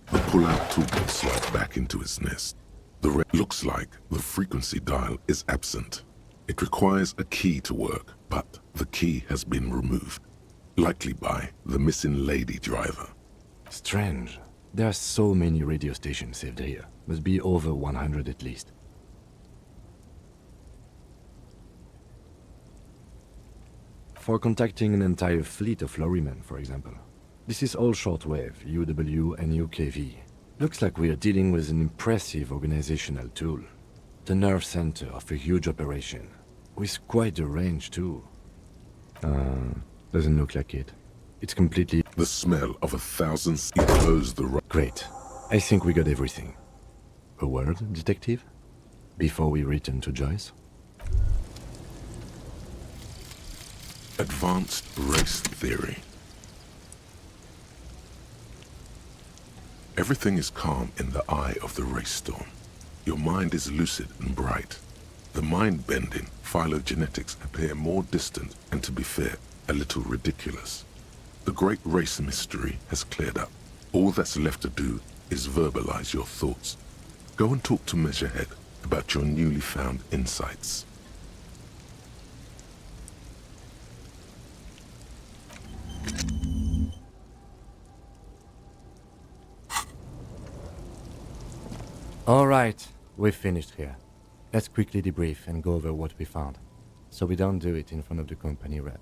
The pull-out tool slides back into its nest. Looks like the frequency dial is absent. It requires a key to work, but the key has been removed, likely by the missing lady driver. Strange. There are so many radio stations saved here. Must be over 100 at least. For contacting an entire fleet of lorrymen, for example. This is all shortwave, UW and UKV. Looks like we are dealing with an impressive organizational tool. The nerve center of a huge operation. With quite a range too. Doesn't look like it. It's completely... The smell of 1,000... You close the... Great. I think we got everything. A word, detective? Before we return to Joyce? Advanced race theory. Everything is calm in the eye of the race storm. Your mind is lucid and bright. The mind-bending phylogenetics appear more distant and, to be fair, a little ridiculous. The great race mystery has cleared up. All that's left to do is verbalize your thoughts. Go and talk to Measurehead about your newly found insights. All right, we've finished here. Let's quickly debrief and go over what we found, so we don't do it in front of the company rep.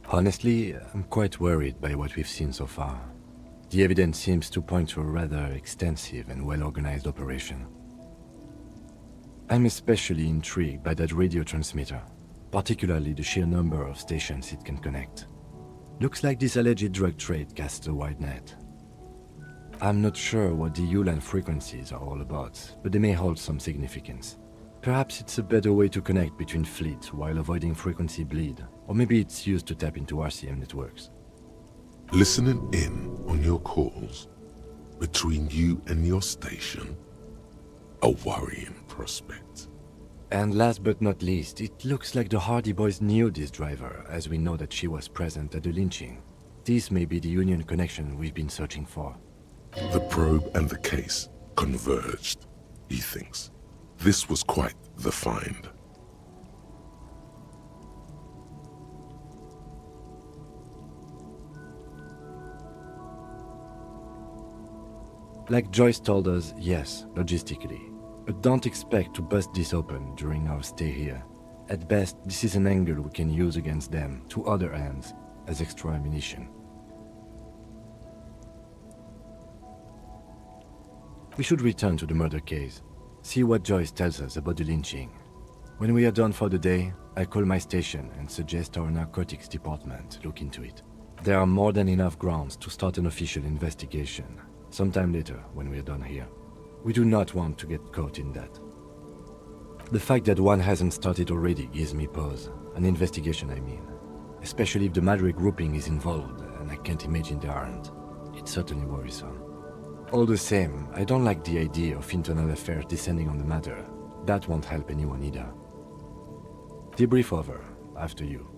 Honestly, I'm quite worried by what we've seen so far. The evidence seems to point to a rather extensive and well-organized operation. I'm especially intrigued by that radio transmitter, particularly the sheer number of stations it can connect. Looks like this alleged drug trade casts a wide net. I'm not sure what the Ulan frequencies are all about, but they may hold some significance. Perhaps it's a better way to connect between fleets while avoiding frequency bleed, or maybe it's used to tap into RCM networks. Listening in on your calls between you and your station, a worrying prospect. And last but not least, it looks like the Hardy Boys knew this driver, as we know that she was present at the lynching. This may be the Union connection we've been searching for. The probe and the case converged, he thinks. This was quite the find. Like Joyce told us, yes, logistically. But don't expect to bust this open during our stay here. At best, this is an angle we can use against them, to other ends, as extra ammunition. We should return to the murder case. See what Joyce tells us about the lynching. When we are done for the day, I'll call my station and suggest our narcotics department look into it. There are more than enough grounds to start an official investigation, sometime later when we are done here. We do not want to get caught in that. The fact that one hasn't started already gives me pause. An investigation, I mean. Especially if the Madrid grouping is involved, and I can't imagine they aren't. It's certainly worrisome. All the same, I don't like the idea of internal affairs descending on the matter. That won't help anyone either. Debrief over, after you.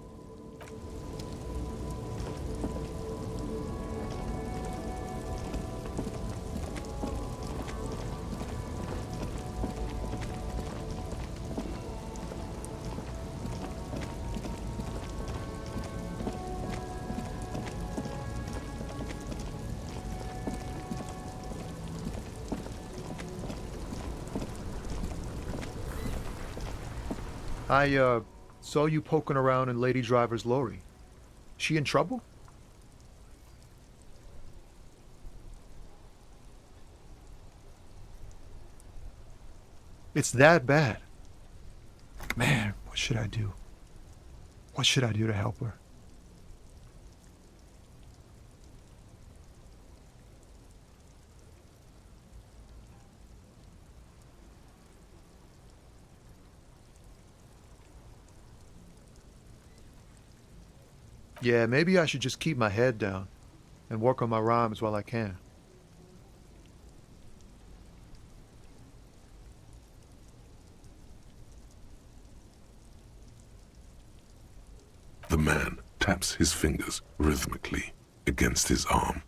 I saw you poking around in Lady Driver's lorry. She in trouble? It's that bad. Man, what should I do? What should I do to help her? Yeah, maybe I should just keep my head down and work on my rhymes while I can. The man taps his fingers rhythmically against his arm.